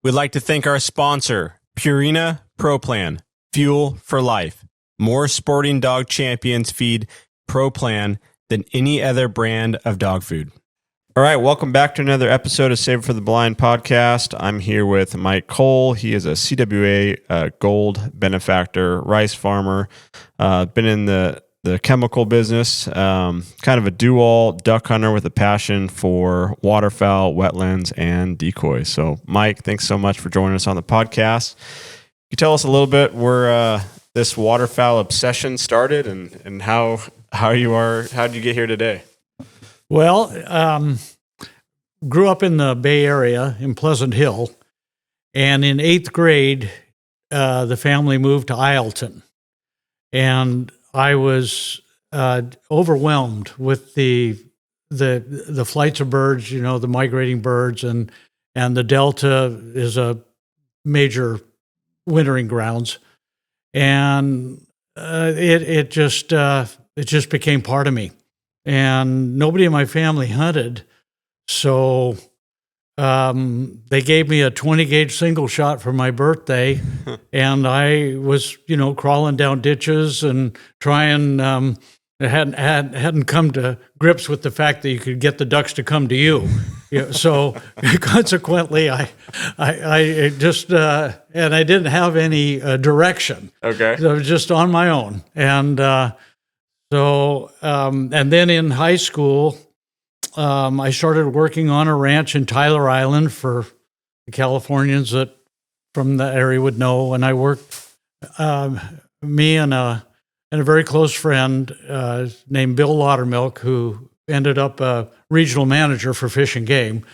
We'd like to thank our sponsor, Purina Pro Plan, Fuel for Life. More sporting dog champions feed Pro Plan than any other brand of dog food. All right, welcome back to another episode of Save for the Blind podcast. I'm here with Mike Cole. He is a CWA Gold Benefactor, rice farmer, been in the chemical business, kind of a do-all duck hunter with a passion for waterfowl, wetlands, and decoys. So, Mike, thanks so much for joining us on the podcast. Can you tell us a little bit where this waterfowl obsession started and how did you get here today? Well, grew up in the Bay Area in Pleasant Hill, and in 8th grade, the family moved to Isleton, and I was overwhelmed with the flights of birds, the migrating birds, and the Delta is a major wintering grounds, and it just became part of me. And nobody in my family hunted, so they gave me a 20 gauge single shot for my birthday, and I was, crawling down ditches and trying. Hadn't come to grips with the fact that you could get the ducks to come to you. So consequently, I just and I didn't have any direction. Okay, so I was just on my own, and and then in high school, I started working on a ranch in Tyler Island for the Californians that from the area would know. And I worked, me and a very close friend named Bill Laudermilk, who ended up a regional manager for Fish and Game.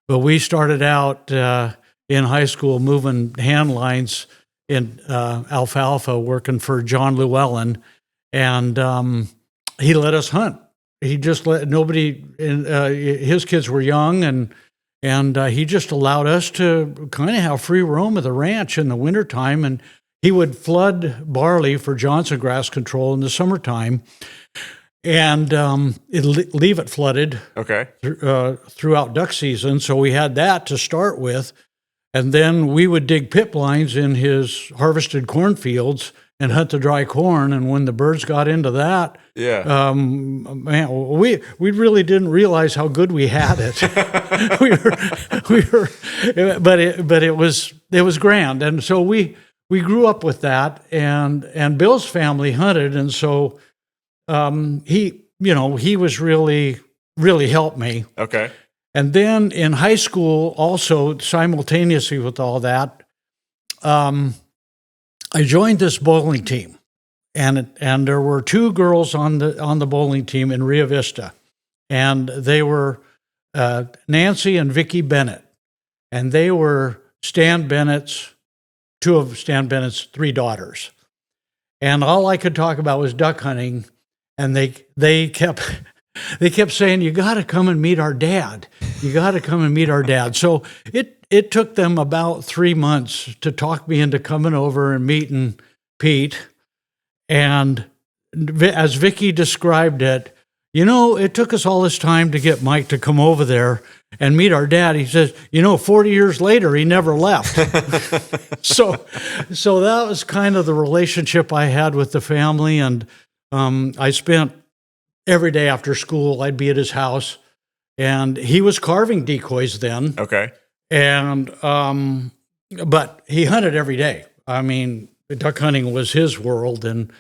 But we started out in high school moving hand lines in alfalfa, working for John Llewellyn. And he let us hunt. He just let nobody. His kids were young, and he just allowed us to kind of have free roam of the ranch in the wintertime. And he would flood barley for Johnson grass control in the summertime, and leave it flooded. Okay. Throughout duck season. So we had that to start with, and then we would dig pip lines in his harvested cornfields and hunt the dry corn. And when the birds got into that, man, we really didn't realize how good we had it. but it was grand. And so we grew up with that, and Bill's family hunted. And so, he was really helped me. Okay. And then in high school, also simultaneously with all that, I joined this bowling team, and there were 2 girls on the bowling team in Rio Vista, and they were Nancy and Vicki Bennett, and they were Stan Bennett's 2 of Stan Bennett's 3 daughters, and all I could talk about was duck hunting, and they kept saying, "You got to come and meet our dad. You got to come and meet our dad." So it took them about 3 months to talk me into coming over and meeting Pete. And as Vicky described it, it took us all this time to get Mike to come over there and meet our dad. He says, 40 years later, he never left. So that was kind of the relationship I had with the family. And I spent every day after school, I'd be at his house, and he was carving decoys then. Okay. And, but he hunted every day. I mean, duck hunting was his world. And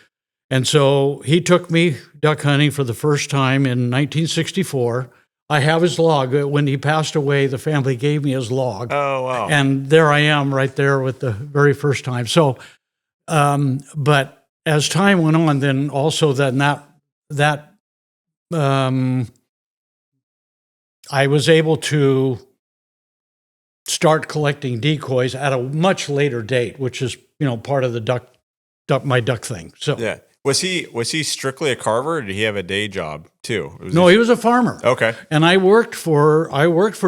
so he took me duck hunting for the first time in 1964. I have his log. When he passed away, the family gave me his log. Oh, wow. And there I am right there with the very first time. So, but as time went on, then also that I was able to start collecting decoys at a much later date, which is, part of the my duck thing. So yeah. Was he strictly a carver, or did he have a day job too? He was a farmer. Okay. And I worked for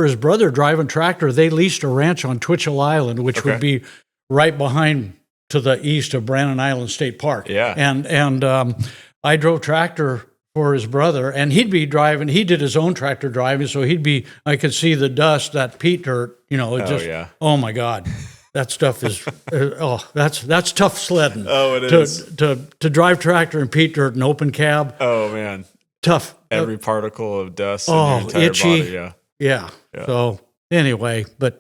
his brother driving tractor. They leased a ranch on Twitchell Island, which would be right behind to the east of Brannan Island State Park. Yeah. And I drove tractor for his brother, and he'd be driving. He did his own tractor driving, so I could see the dust, that peat dirt. Oh my God, that stuff is. That's tough sledding. Oh, it is to drive tractor in peat dirt and open cab. Oh man, tough. Every particle of dust in your entire itchy. body. Yeah. So anyway, so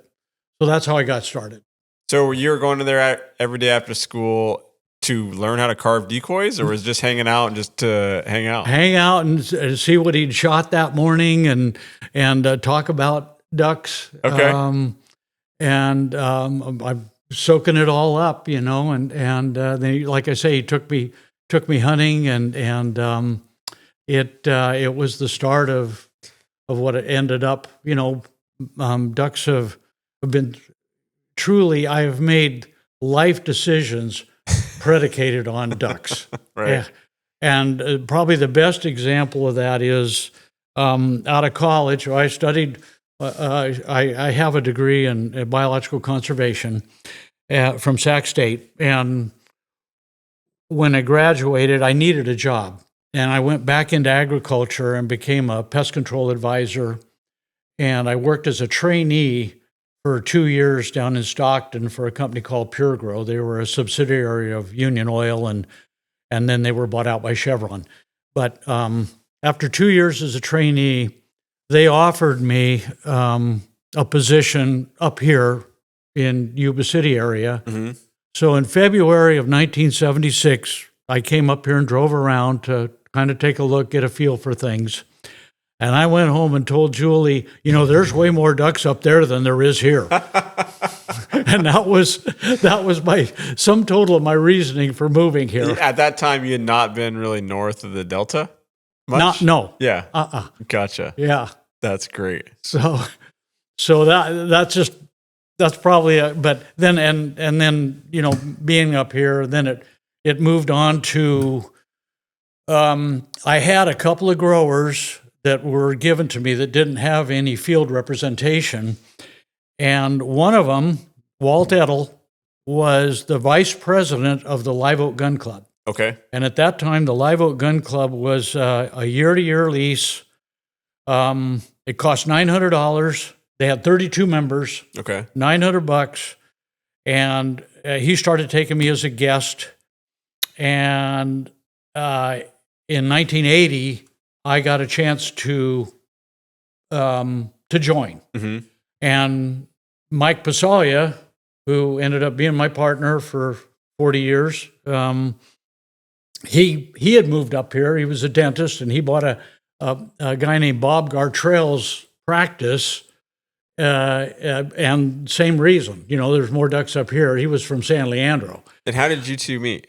that's how I got started. So you were going to there every day after school to learn how to carve decoys, or was it just hanging out and just to hang out? Hang out and see what he'd shot that morning, and talk about ducks. Okay. I'm soaking it all up, and then, like I say, he took me hunting, and it was the start of what it ended up. Ducks have been truly. I have made life decisions predicated on ducks. Right. Yeah. And probably the best example of that is out of college. I studied. I have a degree in biological conservation from Sac State, and when I graduated, I needed a job, and I went back into agriculture and became a pest control advisor. And I worked as a trainee for 2 years down in Stockton for a company called Pure Grow. They were a subsidiary of Union Oil, and then they were bought out by Chevron. But after 2 years as a trainee, they offered me a position up here in Yuba City area. Mm-hmm. So in February of 1976, I came up here and drove around to kind of take a look, get a feel for things. And I went home and told Julie, there's way more ducks up there than there is here. And that was my sum total of my reasoning for moving here. At that time, you had not been really north of the Delta much? No. Yeah. Gotcha. Yeah. That's great. So that's probably but then and then being up here, then it moved on to I had a couple of growers that were given to me that didn't have any field representation. And one of them, Walt Edel, was the vice president of the Live Oak Gun Club. Okay. And at that time, the Live Oak Gun Club was a year-to-year lease. It cost $900. They had 32 members. Okay. $900. And he started taking me as a guest. And in 1980, I got a chance to join. Mm-hmm. And Mike Pasalia, who ended up being my partner for 40 years, he had moved up here. He was a dentist, and he bought a guy named Bob Gartrell's practice, and same reason. There's more ducks up here. He was from San Leandro. And how did you two meet?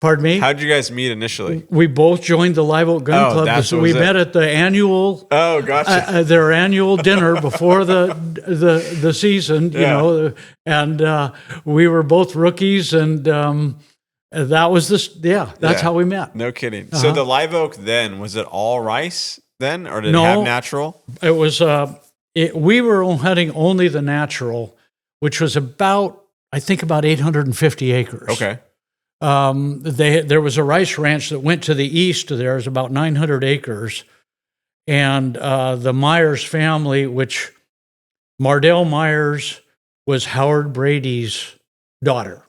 Pardon me? How did you guys meet initially? We both joined the Live Oak Gun Club. So we met at the annual. Oh, gotcha. Their annual dinner before the season, and we were both rookies, and that was that's how we met. No kidding. Uh-huh. So the Live Oak then, was it all rice then, or did it have natural? It was. We were hunting only the natural, which was about 850 acres. Okay. There was a rice ranch that went to the east of there. It was about 900 acres. And the Myers family, which Mardell Myers was Howard Brady's daughter.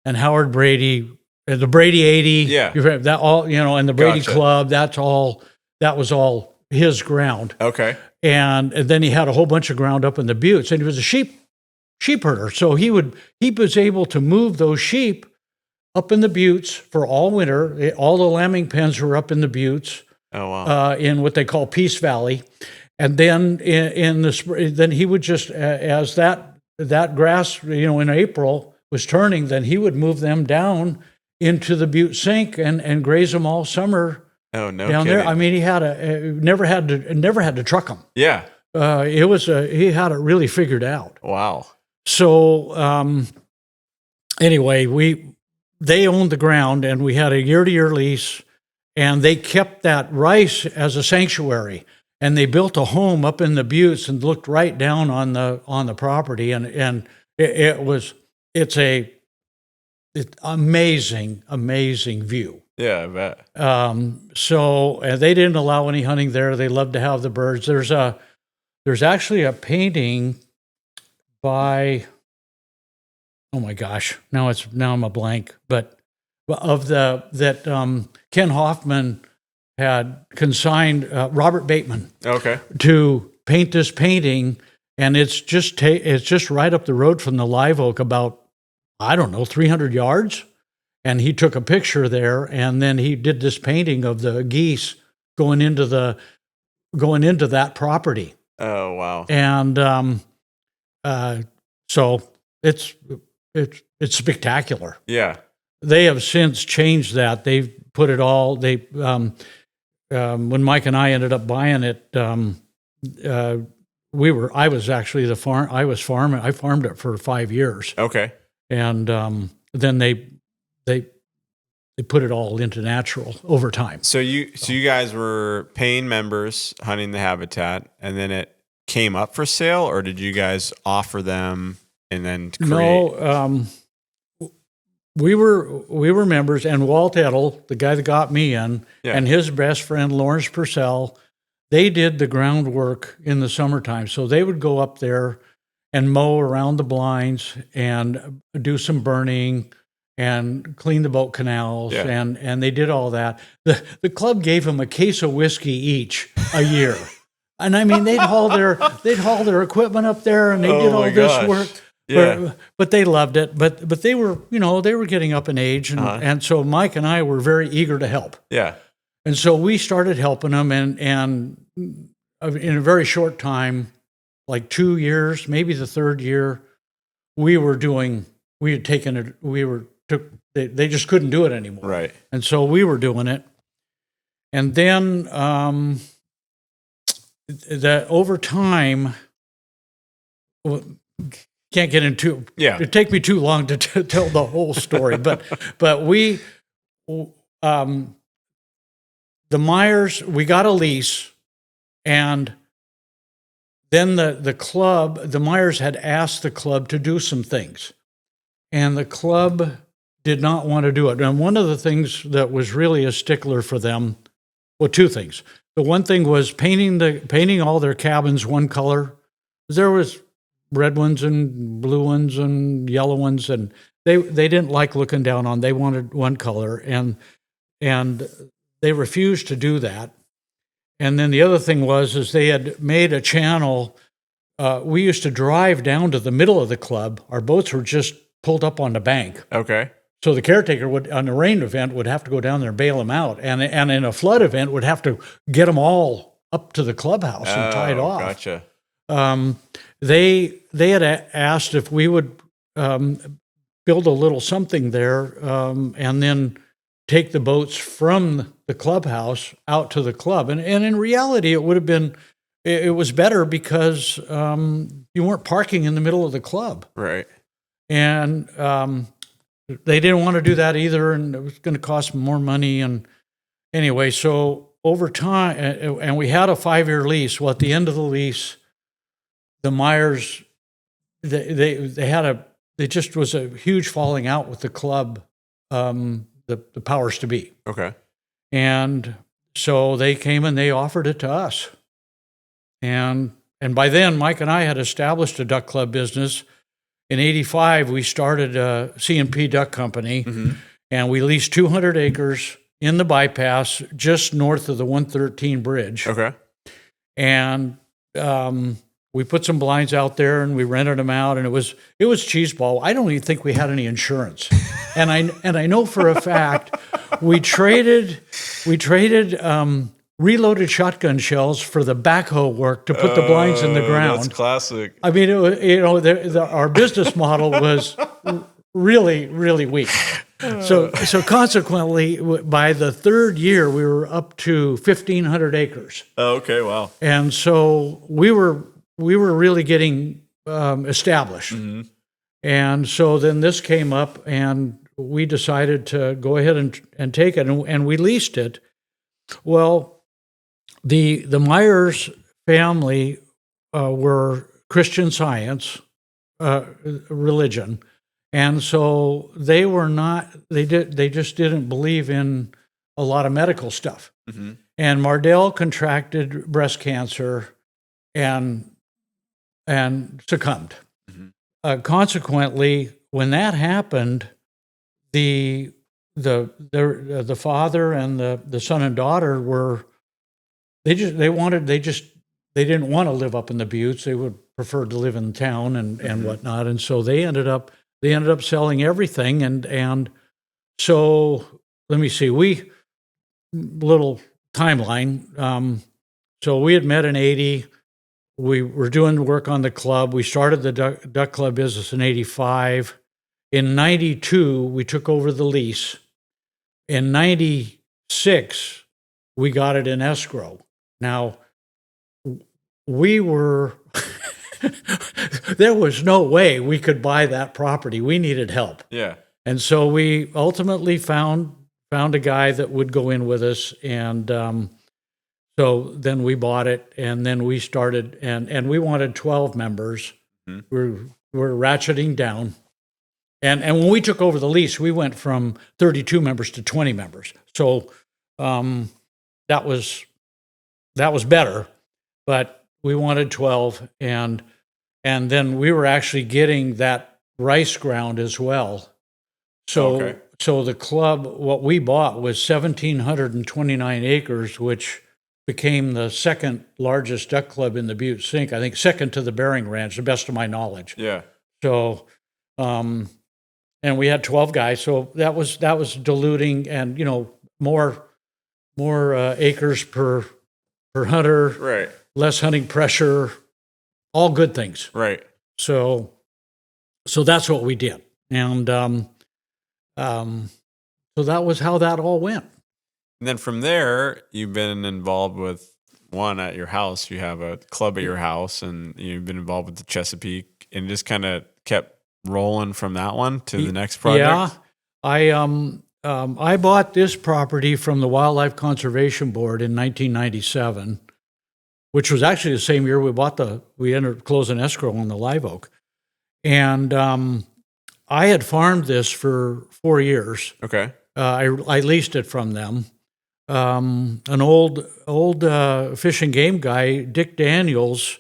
And Howard Brady, the Brady 80, that all, and the Brady Club, that was all his ground. Okay. And then he had a whole bunch of ground up in the Buttes, and he was a sheep herder. So he was able to move those sheep up in the Buttes for all winter. All the lambing pens were up in the Buttes. Oh wow! In what they call Peace Valley, and then in the spring, then he would just as that grass, in April was turning, then he would move them down into the Butte Sink and graze them all summer. Oh no! Down kidding. there, I mean, he had never had to truck them. Yeah. He had it really figured out. Wow. So anyway, they owned the ground, and we had a year-to-year lease, and they kept that rice as a sanctuary, and they built a home up in the Buttes and looked right down on the property, and it's amazing view. Yeah, I bet. So they didn't allow any hunting there. They loved to have the birds. There's actually a painting by, oh my gosh, now I'm a blank, but Ken Hoffman had consigned Robert Bateman Okay. to paint this painting, and it's just right up the road from the live oak, about, I don't know, 300 yards. And he took a picture there, and then he did this painting of the geese going into that property. Oh, wow. And so it's spectacular. Yeah. They have since changed that. They've put it all. When Mike and I ended up buying it, I was actually the farm. I farmed it for 5 years. Okay. And then they put it all into natural over time. So you guys were paying members hunting the habitat, and then it came up for sale, or did you guys offer them and then create? No, we were members, and Walt Edel, the guy that got me in, and his best friend Lawrence Purcell, they did the groundwork in the summertime. So they would go up there and mow around the blinds and do some burning and clean the boat canals, and they did all that. The club gave them a case of whiskey each a year. And I mean, they'd haul their equipment up there, and they did all this work. Yeah. But they loved it. But they were getting up in age, and so Mike and I were very eager to help. Yeah. And so we started helping them, and in a very short time, like 2 years, maybe the third year, they just couldn't do it anymore. Right. And so we were doing it. And then over time, can't get into, it'd take me too long to tell the whole story, but we, the Myers, we got a lease, and then the Myers had asked the club to do some things, and the club did not want to do it. And one of the things that was really a stickler for them, well, two things. The one thing was painting all their cabins one color. There was red ones and blue ones and yellow ones, and they didn't like looking down on. They wanted one color, and they refused to do that. And then the other thing was they had made a channel. We used to drive down to the middle of the club. Our boats were just pulled up on the bank. Okay. So the caretaker on a rain event, would have to go down there and bail them out. And in a flood event, would have to get them all up to the clubhouse and tied off. Gotcha. They had asked if we would build a little something there, and then take the boats from the clubhouse out to the club. And in reality, it would have been, it was better because you weren't parking in the middle of the club. Right. And they didn't want to do that either, and it was going to cost more money. And anyway, so over time, and we had a 5-year lease. Well, at the end of the lease, the Myers, it just was a huge falling out with the club, the powers to be. Okay. And so they came and they offered it to us. And by then, Mike and I had established a duck club business. In '85, we started a C&P Duck Company, and we leased 200 acres in the bypass just north of the 113 bridge. Okay. And we put some blinds out there, and we rented them out, and it was cheeseball. I don't even think we had any insurance. and I know for a fact we traded reloaded shotgun shells for the backhoe work to put the blinds in the ground. That's classic. I mean, our business model was really, really weak. So consequently, by the third year, we were up to 1,500 acres. Oh, okay, wow. And so we were really getting established. Mm-hmm. And so then this came up, and we decided to go ahead and take it, and we leased it. Well, the Myers family were Christian Science religion, and so they were not. They just didn't believe in a lot of medical stuff. Mm-hmm. And Mardell contracted breast cancer and succumbed. Mm-hmm. Consequently, when that happened, the father and the son and daughter they didn't want to live up in the Buttes. They would prefer to live in town and whatnot. And so they ended up selling everything. And so let me see, little timeline. So we had met in 80. We were doing work on the club. We started the duck club business in 85. In 92, we took over the lease. In 96, we got it in escrow. Now, we were, there was no way we could buy that property. We needed help. Yeah. And so we ultimately found a guy that would go in with us. And so then we bought it, and then we started, and we wanted 12 members. Mm-hmm. We're ratcheting down. And when we took over the lease, we went from 32 members to 20 members. So that was better, but we wanted 12, and then we were actually getting that rice ground as well. So So the club, what we bought was 1,729 acres, which became the second largest duck club in the Butte Sink. I think second to the Bering Ranch, the best of my knowledge. Yeah. So, and we had 12 guys, so that was diluting, and more acres per hunter, right? Less hunting pressure, all good things, right? So that's what we did, and so that was how that all went. And then from there, you've been involved with one at your house. You have a club at your house, and you've been involved with the Chesapeake, and just kind of kept rolling from that one to the next project. Yeah, I bought this property from the Wildlife Conservation Board in 1997, which was actually the same year we entered closing escrow on the live oak, and I had farmed this for 4 years. Okay, I leased it from them. An old fish and game guy, Dick Daniels,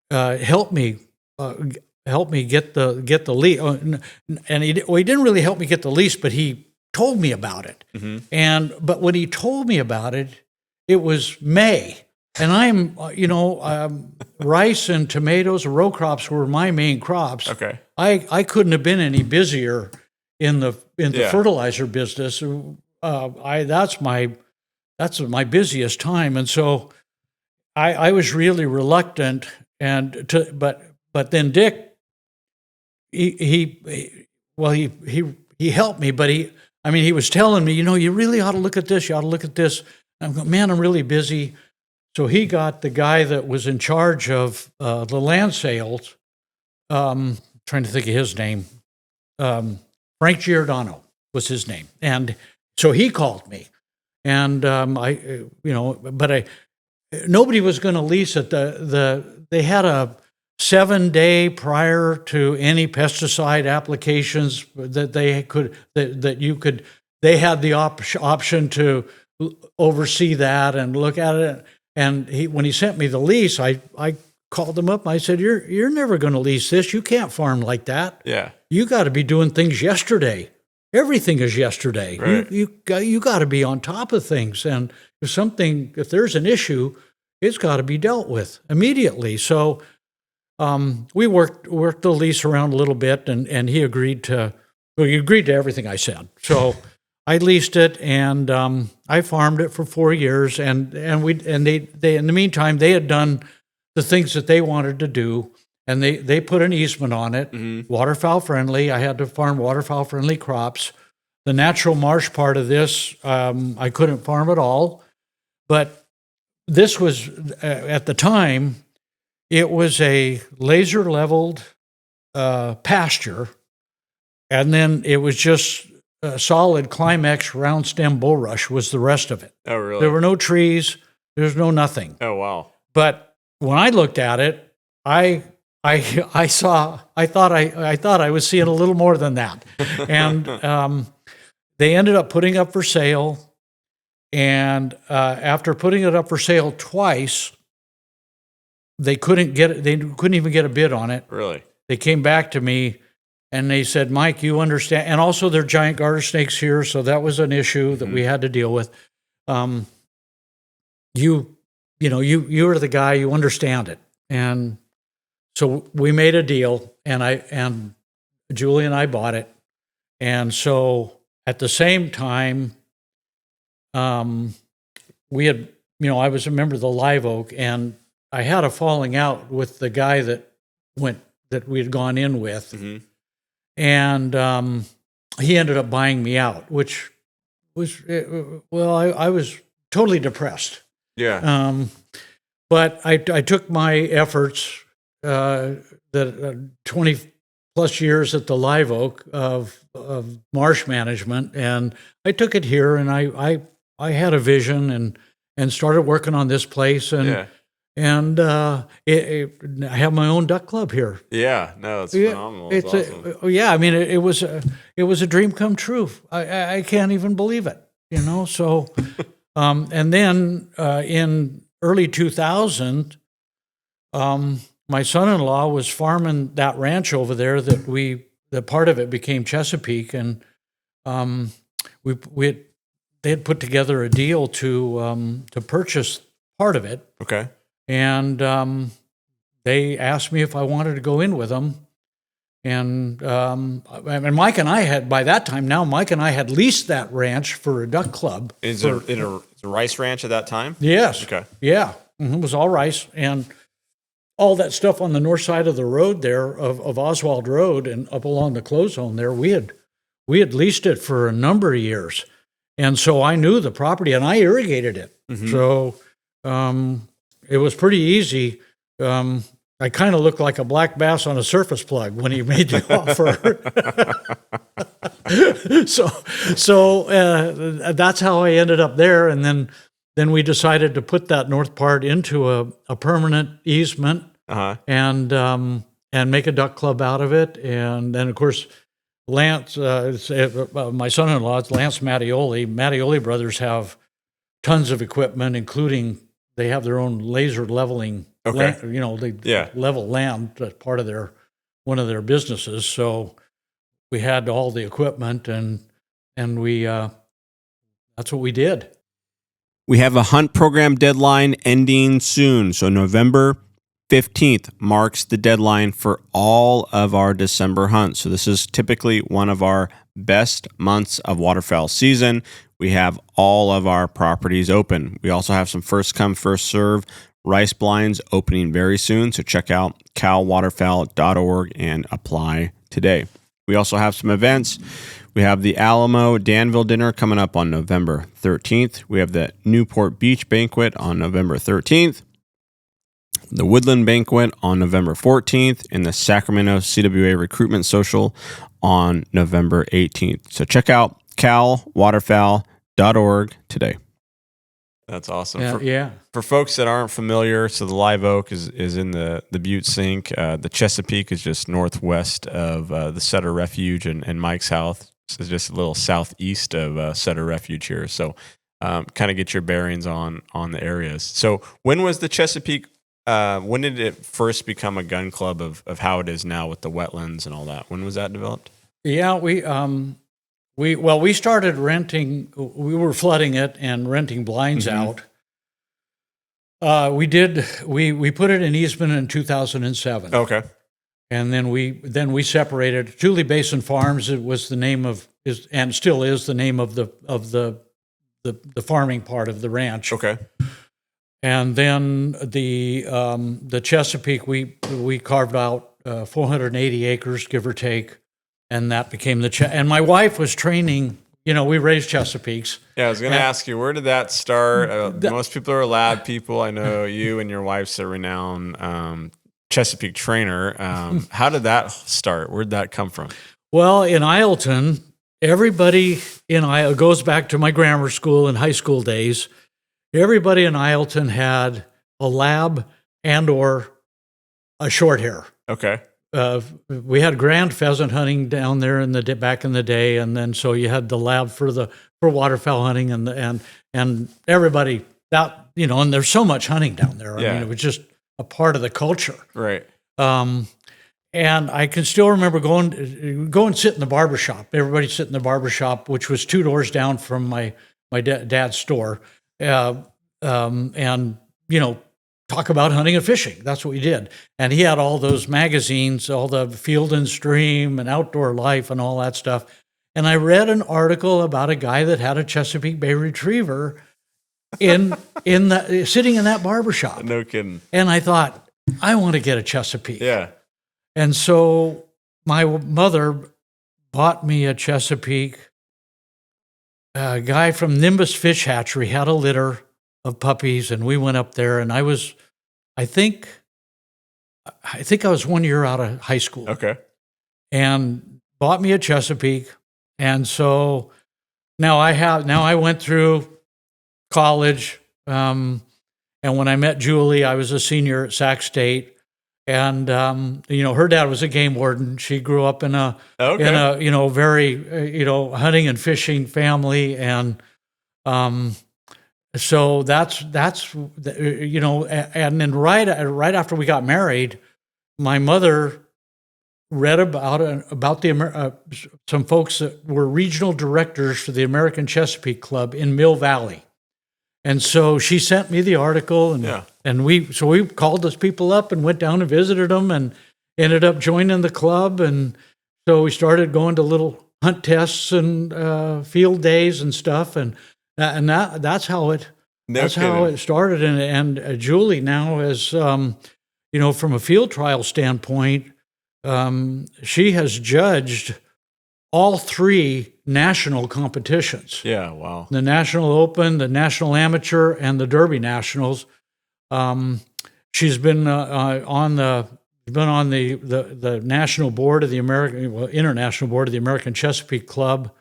helped me get the lease, and he didn't really help me get the lease, but he told me about it. Mm-hmm. But when he told me about it, it was May, and I'm rice and tomatoes, row crops were my main crops. Okay, I couldn't have been any busier in the fertilizer business. That's my busiest time, and so I was really reluctant, but then Dick, he helped me, but he was telling me, you really ought to look at this. You ought to look at this. I'm going, man, I'm really busy. So he got the guy that was in charge of the land sales. Trying to think of his name. Frank Giordano was his name, and so he called me, and nobody was going to lease it. They had a 7-day prior to any pesticide applications that they had the option to oversee that and look at it. And when he sent me the lease, I called him up. I said, "You're never going to lease this. You can't farm like that. Yeah, you got to be doing things yesterday. Everything is yesterday. Right. You got to be on top of things. And if there's an issue, it's got to be dealt with immediately." So we worked the lease around a little bit, and he agreed to everything I said. So I leased it, and I farmed it for 4 years, and they in the meantime they had done the things that they wanted to do, and they put an easement on it, mm-hmm. waterfowl friendly. I had to farm waterfowl friendly crops. The natural marsh part of this I couldn't farm at all, but this was at the time it was a laser leveled pasture, and then it was just a solid Climax round stem bulrush was the rest of it. Oh, really? There were no trees. There's no nothing. Oh, wow. But when I looked at it, I thought I was seeing a little more than that. And they ended up putting up for sale. And after putting it up for sale twice, they couldn't get it. They couldn't even get a bid on it. Really? They came back to me and they said, Mike, you understand. And also there are giant garter snakes here. So that was an issue that we had to deal with. You're the guy, you understand it. And so we made a deal, and Julie and I bought it. And so at the same time, we had, I was a member of the Live Oak, and I had a falling out with the guy that we had gone in with. And he ended up buying me out, which was, I was totally depressed. Yeah. But I took my efforts, that 20 plus years at the Live Oak of marsh management, and I took it here, and I had a vision and started working on this place, and I have my own duck club here. Yeah, no, it's phenomenal. It's awesome. It was a dream come true. I can't even believe it. So. And then in early 2000, my son-in-law was farming that ranch over there that part of it became Chesapeake, and they had put together a deal to purchase part of it. Okay. And they asked me if I wanted to go in with them. And Mike and I had, by that time now, Mike and I had leased that ranch for a duck club. Is it a rice ranch at that time? Yes. Okay. Yeah. It was all rice. And all that stuff on the north side of the road there, of Oswald Road and up along the close zone there, we had leased it for a number of years. And so I knew the property, and I irrigated it. So it was pretty easy. I kind of looked like a black bass on a surface plug when he made the offer. So that's how I ended up there. And then we decided to put that north part into a permanent easement and make a duck club out of it. And then, of course, Lance, my son-in-law, it's Lance Mattioli. Mattioli brothers have tons of equipment, including they have their own laser leveling. Okay. They level land. That's part of one of their businesses. So we had all the equipment, and we that's what we did. We have a hunt program deadline ending soon. So November 15th marks the deadline for all of our December hunts. So this is typically one of our best months of waterfowl season. We have all of our properties open. We also have some first come, first serve rice blinds opening very soon, so check out calwaterfowl.org and apply today. We also have some events. We have the Alamo Danville Dinner coming up on November 13th. We have the Newport Beach Banquet on November 13th, the Woodland Banquet on November 14th, and the Sacramento CWA Recruitment Social on November 18th. So check out calwaterfowl.org today. That's awesome. For folks that aren't familiar, so the Live Oak is in the Butte Sink. The Chesapeake is just northwest of the Sutter Refuge and Mike's house. It's just a little southeast of Sutter Refuge here. So kind of get your bearings on the areas. So when was the Chesapeake, when did it first become a gun club of how it is now with the wetlands and all that? When was that developed? Yeah, we started renting. We were flooding it and renting blinds out. We put it in easement in 2007. Okay, and then we separated. Tule Basin Farms. It was the name and still is the name of the farming part of the ranch. Okay, and then the Chesapeake. We carved out 480 acres, give or take. And that became and my wife was training, we raised Chesapeakes. Yeah, I was going to ask you, where did that start? Most people are lab people. I know you and your wife's a renowned Chesapeake trainer. How did that start? Where did that come from? Well, in Isleton, everybody it goes back to my grammar school and high school days. Everybody in Isleton had a lab and or a short hair. Okay. we had grand pheasant hunting down there back in the day, and then so you had the lab for waterfowl hunting, and everybody that and there's so much hunting down there. I mean, it was just a part of the culture, right? And I can still remember go and sit in the barbershop. Everybody sit in the barbershop, which was 2 doors down from my dad's store, and talk about hunting and fishing. That's what we did. And he had all those magazines, all the Field and Stream and Outdoor Life and all that stuff. And I read an article about a guy that had a Chesapeake Bay Retriever sitting in that barbershop. No kidding. And I thought, I want to get a Chesapeake. Yeah. And so my mother bought me a Chesapeake. A guy from Nimbus Fish Hatchery had a litter of puppies, and we went up there, and I think I was 1 year out of high school. Okay. And bought me a Chesapeake. And so now I went through college. And when I met Julie, I was a senior at Sac State. And, her dad was a game warden. She grew up in a very, hunting and fishing family. And, so that's and then right after we got married, my mother read about some folks that were regional directors for the American Chesapeake Club in Mill Valley, and so she sent me the article, and we called those people up and went down and visited them, and ended up joining the club, and so we started going to little hunt tests and field days and stuff, and that's how it started. And Julie now is, from a field trial standpoint, she has judged all 3 national competitions. Yeah, wow. The National Open, the National Amateur, and the Derby Nationals. She's been on the national board of the international board of the American Chesapeake Club.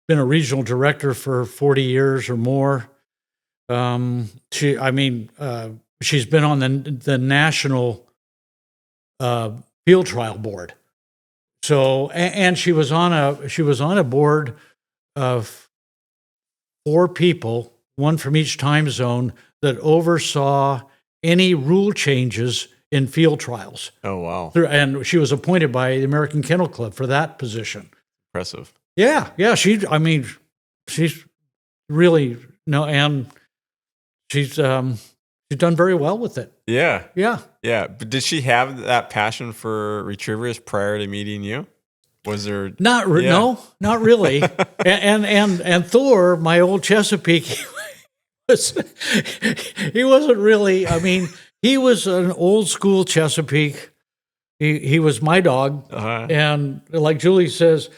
Been a regional director for 40 years or more. She's been on the national field trial board. So, and she was on a board of 4 people, one from each time zone, that oversaw any rule changes in field trials. Oh, wow. And she was appointed by the American Kennel Club for that position. Impressive. Yeah. She's really, and she's done very well with it. Yeah. Yeah. Yeah. But did she have that passion for retrievers prior to meeting you? Was there no, not really. and Thor, my old Chesapeake, he wasn't really, he was an old school Chesapeake. He was my dog. And like Julie says,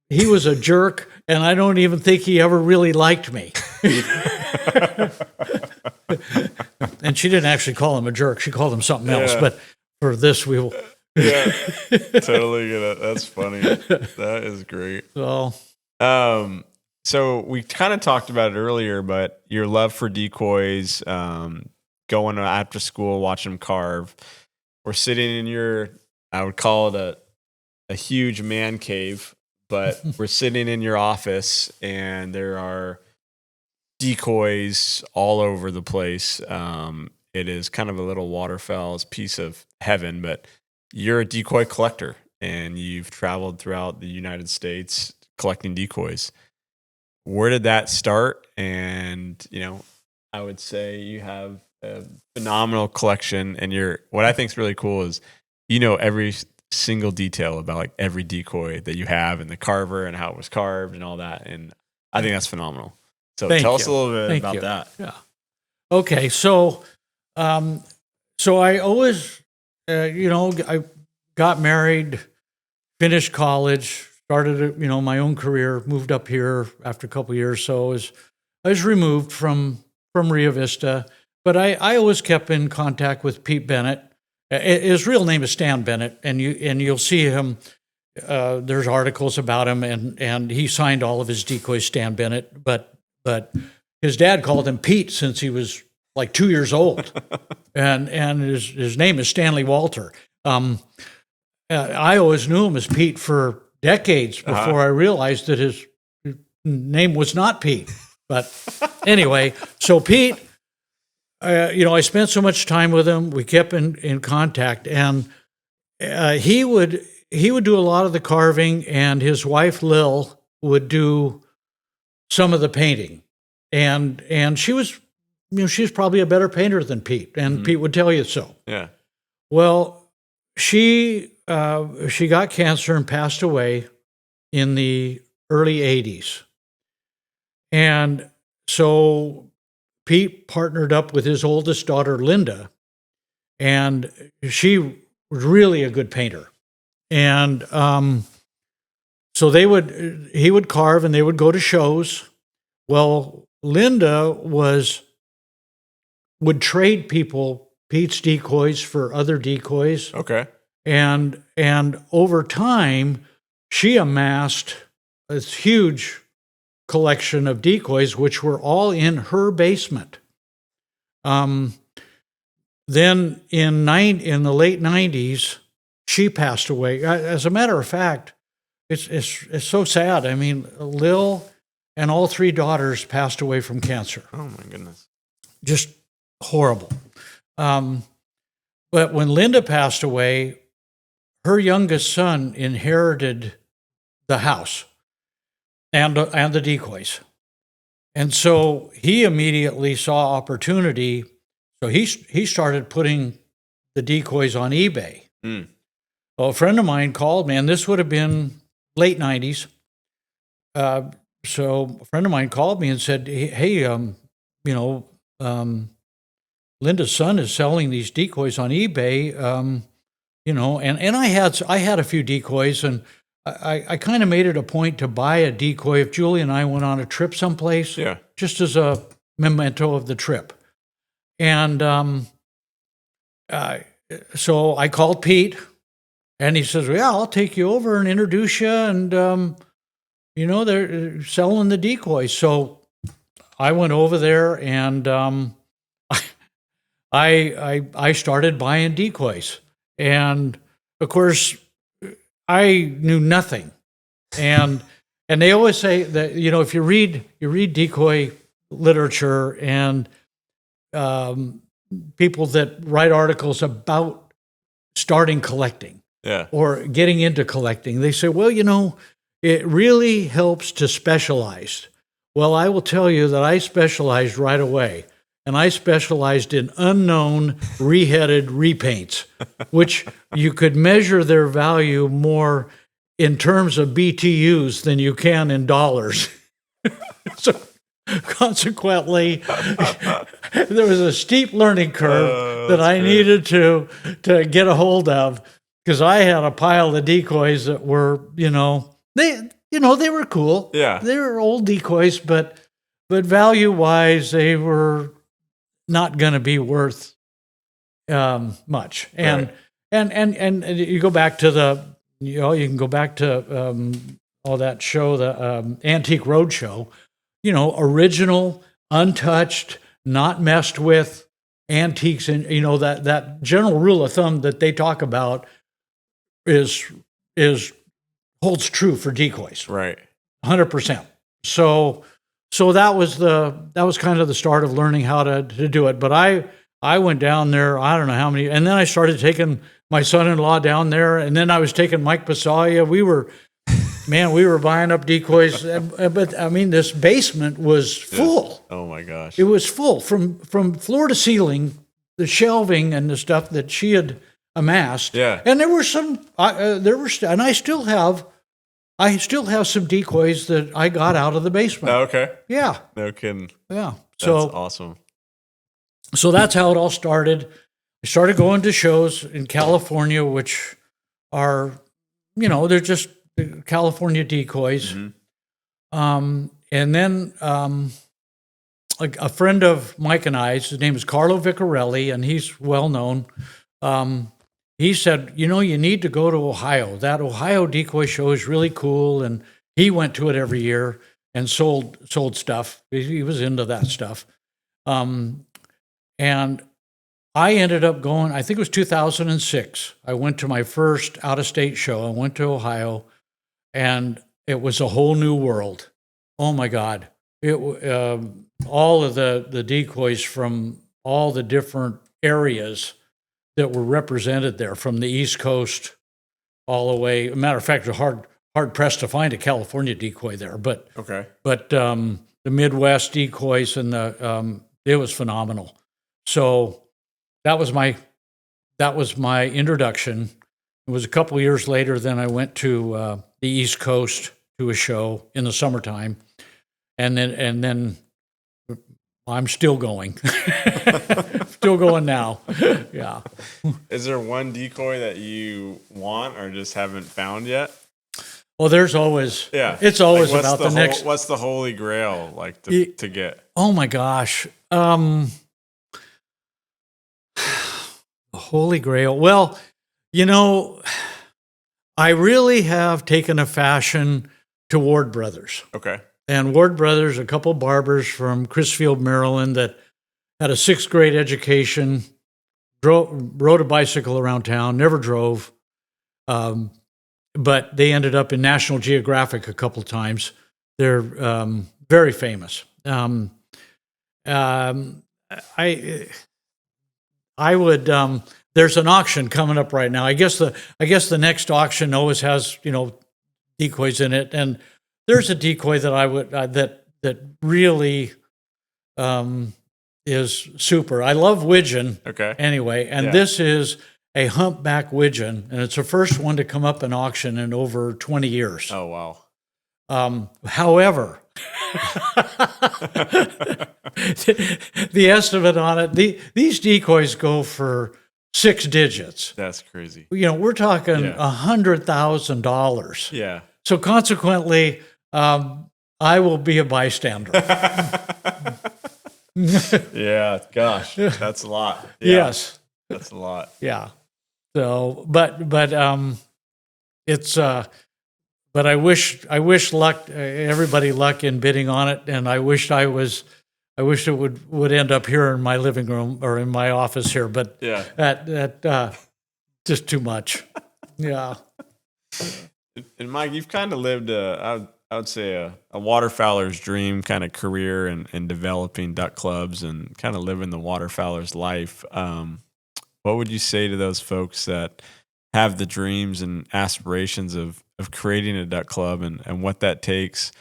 he was a jerk, and I don't even think he ever really liked me. And she didn't actually call him a jerk. She called him something else. But for this, we will. Yeah, totally get it. That's funny. That is great. So we kind of talked about it earlier, but your love for decoys, going after school, watching them carve. We're sitting in I would call it a huge man cave, but we're sitting in your office, and there are decoys all over the place. It is kind of a little waterfowl's piece of heaven, but you're a decoy collector, and you've traveled throughout the United States collecting decoys. Where did that start? And, I would say you have a phenomenal collection, and what I think is really cool is, every single detail about like every decoy that you have, and the carver and how it was carved and all that. And I think that's phenomenal. So tell us a little bit about that. Yeah. Okay. So I always, I got married, finished college, started, my own career, moved up here after a couple of years. So I was removed from Rio Vista, but I always kept in contact with Pete Bennett. His real name is Stan Bennett, and you'll see him. There's articles about him, and he signed all of his decoys, Stan Bennett, but his dad called him Pete since he was like 2 years old, and his name is Stanley Walter. I always knew him as Pete for decades before I realized that his name was not Pete. But anyway, so Pete, I spent so much time with him. We kept in contact, and he would do a lot of the carving, and his wife Lil would do some of the painting, and she was, she's probably a better painter than Pete, and Pete would tell you so. Yeah. Well, she got cancer and passed away in the early 80s. And so Pete partnered up with his oldest daughter, Linda, and she was really a good painter. And so he would carve and they would go to shows. Well, Linda would trade people Pete's decoys for other decoys. Okay. And over time, she amassed this huge collection of decoys, which were all in her basement. Then in the late 90s, she passed away. As a matter of fact, it's so sad. I mean, Lil and all three daughters passed away from cancer. Oh my goodness. Just horrible. But when Linda passed away, her youngest son inherited the house and the decoys. And so he immediately saw opportunity. So he started putting the decoys on eBay. Well, a friend of mine called me, and this would have been late 90s. So a friend of mine called me and said, hey, Linda's son is selling these decoys on eBay, and I had a few decoys, and I kind of made it a point to buy a decoy if Julie and I went on a trip someplace, just as a memento of the trip. And so I called Pete, and he says, well, yeah, I'll take you over and introduce you, and they're selling the decoys. So I went over there, and I started buying decoys. And of course, I knew nothing. And they always say that, if you read decoy literature and people that write articles about starting collecting or getting into collecting, they say, well, it really helps to specialize. Well, I will tell you that I specialized right away. And I specialized in unknown reheaded repaints, which you could measure their value more in terms of BTUs than you can in dollars. So consequently, there was a steep learning curve that I needed to get a hold of, because I had a pile of decoys that were, they were cool. Yeah. They were old decoys, but value-wise, they were not going to be worth much. And you go back to you can go back to all that show, the Antique Roadshow, original, untouched, not messed with antiques. And, that general rule of thumb that they talk about holds true for decoys. Right. 100%. So that was kind of the start of learning how to do it. But I went down there, I don't know how many, and then I started taking my son-in-law down there, and then I was taking Mike Basalia. We were buying up decoys. But I mean, this basement was full. Oh my gosh. It was full from floor to ceiling, the shelving and the stuff that she had amassed. Yeah. And there were and I still have some decoys that I got out of the basement. Oh, okay. Yeah. No kidding. Yeah. That's awesome. So that's how it all started. I started going to shows in California, which are, they're just California decoys. And then like a friend of Mike and I's, his name is Carlo Vicarelli, and he's well known. He said, you need to go to Ohio. That Ohio decoy show is really cool. And he went to it every year and sold stuff. He was into that stuff. And I ended up going, I think it was 2006. I went to my first out-of-state show. I went to Ohio, and it was a whole new world. Oh, my God. All of the decoys from all the different areas that were represented there, from the East Coast all the way. As a matter of fact, it's hard pressed to find a California decoy there, but the Midwest decoys and it was phenomenal. So that was my introduction. It was a couple of years later. Then I went to the East Coast to a show in the summertime, and then I'm still going, still going now. Yeah. Is there one decoy that you want or just haven't found yet? Well, there's always, it's always about the next. What's the holy grail like to get? Oh my gosh. The holy grail. Well, I really have taken a fashion to Ward Brothers. Okay. And Ward Brothers, a couple barbers from Crisfield, Maryland, that had a 6th grade education, rode a bicycle around town, never drove. But they ended up in National Geographic a couple times. They're very famous. I would. There's an auction coming up right now. I guess the next auction always has decoys in it, and there's a decoy that I would that really is super. I love widgeon. Okay. Anyway, and this is a humpback widgeon, and it's the first one to come up in auction in over 20 years. Oh, wow. However, the estimate on it, these decoys go for 6 digits. That's crazy. We're talking $100,000. Yeah. So consequently, I will be a bystander. Yeah, gosh, that's a lot. Yeah. Yes. That's a lot. Yeah. So, but it's, but I wish everybody luck in bidding on it. And I wish it would end up here in my living room or in my office here, but that just too much. Yeah. And Mike, you've kind of lived I would say a waterfowler's dream kind of career in developing duck clubs and kind of living the waterfowler's life. What would you say to those folks that have the dreams and aspirations of creating a duck club and what that takes?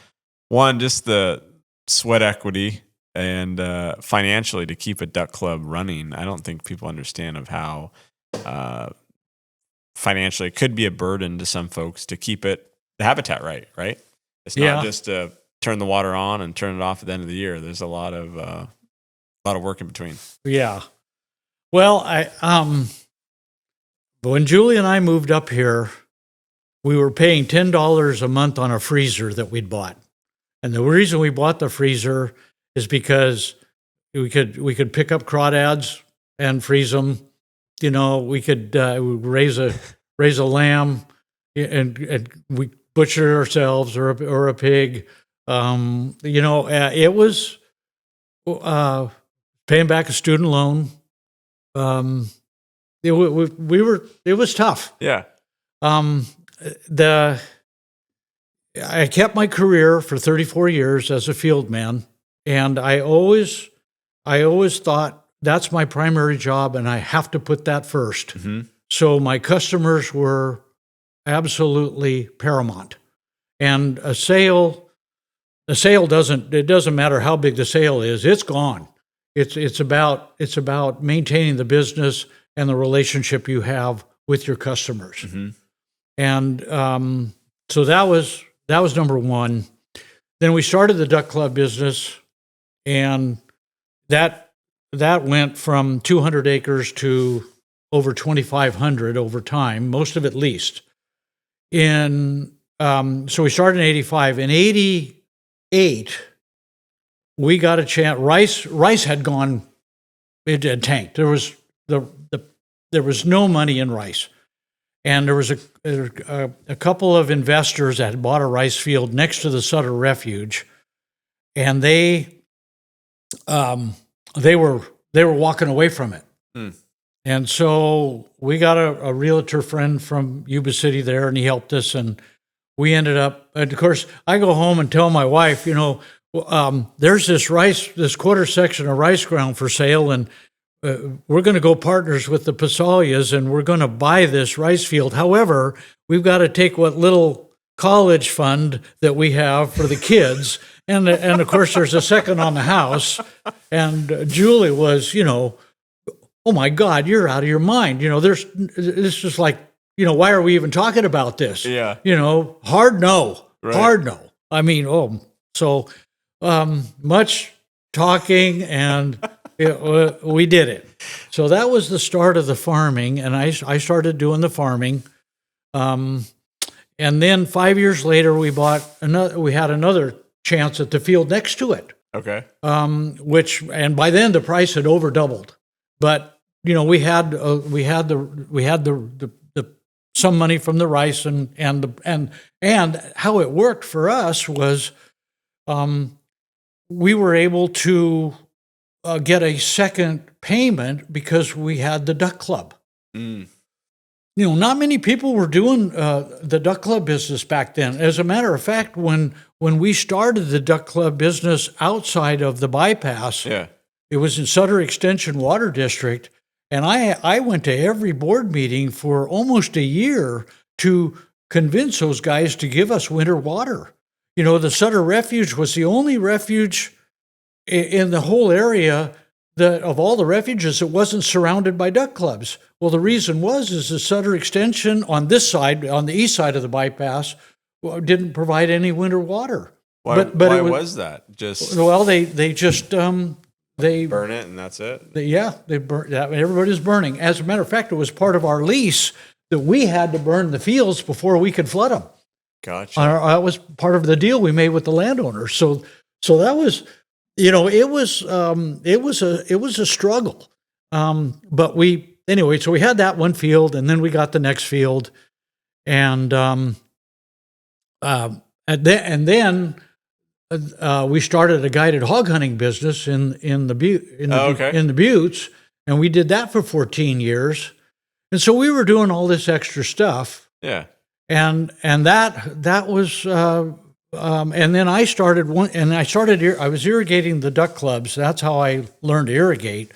One, just the sweat equity and financially to keep a duck club running. I don't think people understand of how financially it could be a burden to some folks to keep the habitat right? It's not just to turn the water on and turn it off at the end of the year. There's a lot of work in between. Yeah. Well, when Julie and I moved up here, we were paying $10 a month on a freezer that we'd bought. And the reason we bought the freezer is because we could pick up crawdads and freeze them. We could raise a lamb and we butcher it ourselves or a pig. It was paying back a student loan. It was tough. Yeah. I kept my career for 34 years as a field man, and I always thought that's my primary job, and I have to put that first. Mm-hmm. So my customers were absolutely paramount. And a sale doesn't matter how big the sale is, it's gone. It's about maintaining the business and the relationship you have with your customers. Mm-hmm. And so that was number one. Then we started the duck club business, and that went from 200 acres to over 2,500 over time, most of it leased. So we started in 85. In 88, we got a chance. Rice had gone, it had tanked. There was no money in rice. And there was a couple of investors that had bought a rice field next to the Sutter Refuge, and they were walking away from it. Hmm. And so we got a realtor friend from Yuba City there, and he helped us. And we ended up, and of course, I go home and tell my wife, there's this quarter section of rice ground for sale, and we're going to go partners with the Pasalias, and we're going to buy this rice field. However, we've got to take what little college fund that we have for the kids, and of course, there's a second on the house. And Julie was, oh my God, you're out of your mind. This is like, why are we even talking about this? Yeah. Hard no. Right. Hard no. I mean, much talking, and we did it. So that was the start of the farming, and I started doing the farming. And then 5 years later, we had another chance at the field next to it. Okay. And by then the price had over doubled. But we had the some money from the rice, and how it worked for us was, we were able to get a second payment because we had the duck club. Mm. Not many people were doing the duck club business back then. As a matter of fact, when we started the duck club business outside of the bypass, it was in Sutter Extension Water District, and I went to every board meeting for almost a year to convince those guys to give us winter water. The Sutter Refuge was the only refuge in the whole area of all the refuges that wasn't surrounded by duck clubs. Well, the reason is the Sutter Extension on this side, on the east side of the bypass, didn't provide any winter water. Why was that? They just they burn it and that's it. They burn. Everybody's burning. As a matter of fact, it was part of our lease that we had to burn the fields before we could flood them. Gotcha. That was part of the deal we made with the landowners. So that was, it was a struggle. But so we had that one field, and then we got the next field, and then we started a guided hog hunting business in the Buttes, and we did that for 14 years. And so we were doing all this extra stuff. Yeah. And that was, and then I was irrigating the duck clubs. That's how I learned to irrigate.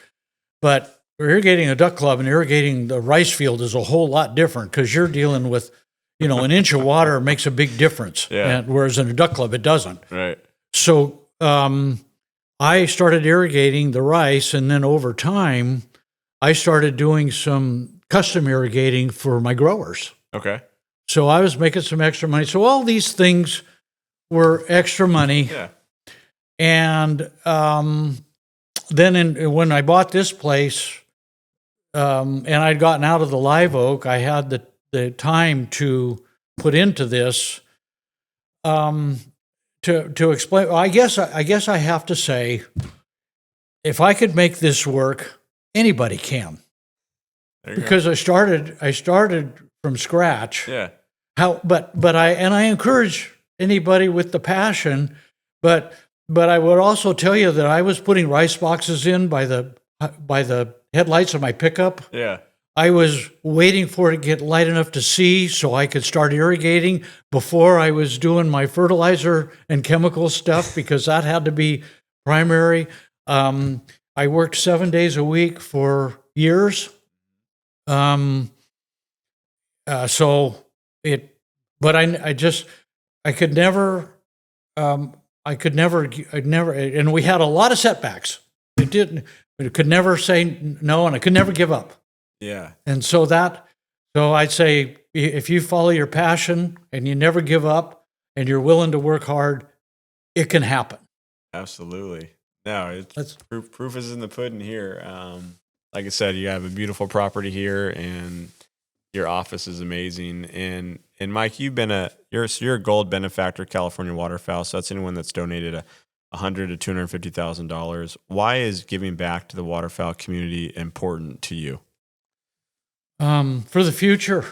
But irrigating a duck club and irrigating the rice field is a whole lot different, because you're dealing with, an inch of water makes a big difference. Yeah. Whereas in a duck club, it doesn't. Right. So I started irrigating the rice, and then over time, I started doing some custom irrigating for my growers. Okay. So I was making some extra money. So all these things were extra money. Yeah. And then when I bought this place, and I'd gotten out of the live oak, I had the time to put into this. To explain, I guess I have to say, if I could make this work, anybody can. Because I started from scratch. Yeah. But I encourage anybody with the passion, but I would also tell you that I was putting rice boxes in by the headlights of my pickup. Yeah. I was waiting for it to get light enough to see so I could start irrigating before I was doing my fertilizer and chemical stuff, because that had to be primary. I worked 7 days a week for years. But I could never, and we had a lot of setbacks. I could never say no, and I could never give up. Yeah. And so I'd say, if you follow your passion and you never give up and you're willing to work hard, it can happen. Absolutely. No, proof is in the pudding here. Like I said, you have a beautiful property here, and your office is amazing. And Mike, you're a gold benefactor, California Waterfowl. So that's anyone that's donated $100,000 to $250,000. Why is giving back to the waterfowl community important to you? For the future.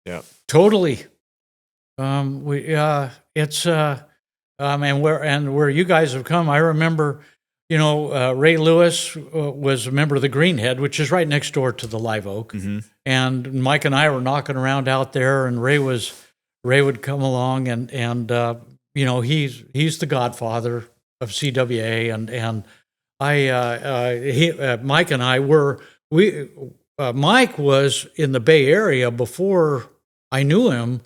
Yeah. Totally. And where you guys have come, I remember, Ray Lewis was a member of the Greenhead, which is right next door to the Live Oak. Mm-hmm. And Mike and I were knocking around out there, and Ray would come along, and he's the godfather of CWA, and Mike and I were Mike was in the Bay Area before I knew him,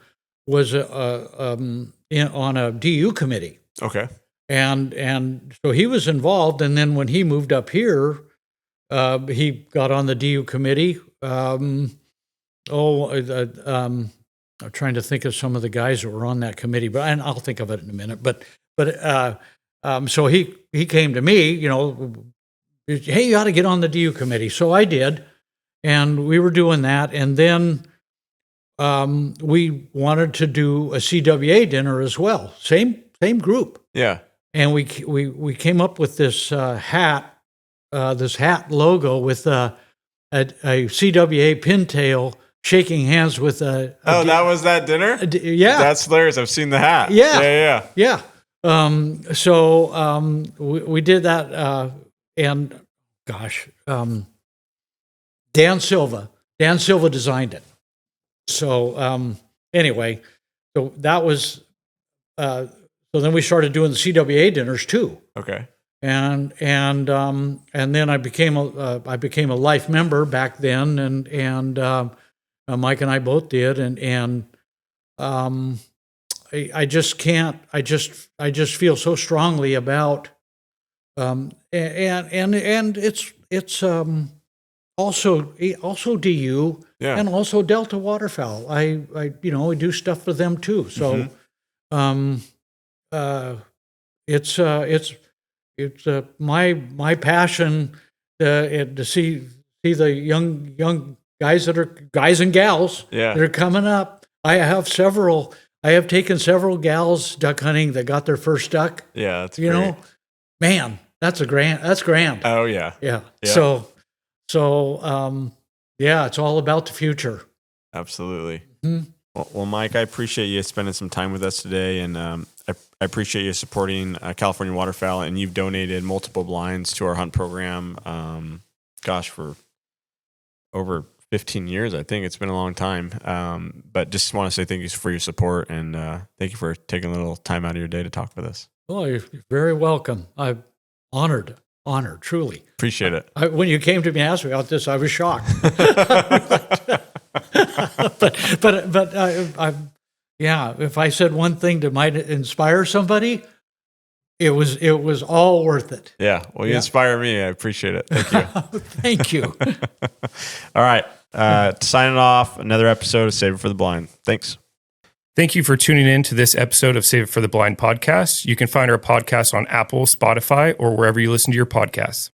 was on a DU committee. Okay. And so he was involved, and then when he moved up here, he got on the DU committee. I'm trying to think of some of the guys that were on that committee, and I'll think of it in a minute. But so he came to me, hey, you ought to get on the DU committee. So I did, and we were doing that, and then we wanted to do a CWA dinner as well. Same group. Yeah. And we came up with this hat logo with a CWA pintail shaking hands with a. That was that dinner? Yeah. That's hilarious. I've seen the hat. Yeah. So we did that, and gosh, Dan Silva designed it. So anyway, so that was. So then we started doing the CWA dinners too. Okay. And then I became a life member back then, and Mike and I both did, and I just feel so strongly about and it's also DU and also Delta Waterfowl. I we do stuff for them too. So it's my passion to see the young guys and gals that are coming up. I have taken several gals duck hunting that got their first duck. Yeah, that's great. Man, that's grand. Oh yeah. Yeah. So it's all about the future. Absolutely. Mm-hmm. Well, Mike, I appreciate you spending some time with us today, and I appreciate you supporting California Waterfowl, and you've donated multiple blinds to our hunt program. For over 15 years, I think it's been a long time. But just want to say thank you for your support, and thank you for taking a little time out of your day to talk with us. Well, you're very welcome. I'm honored, truly. Appreciate it. When you came to me and asked me about this, I was shocked. If I said one thing that might inspire somebody, it was all worth it. Yeah. Well, you inspire me. I appreciate it. Thank you. Thank you. All right. Signing off, another episode of Save It for the Blind. Thanks. Thank you for tuning in to this episode of Save It for the Blind podcast. You can find our podcast on Apple, Spotify, or wherever you listen to your podcasts.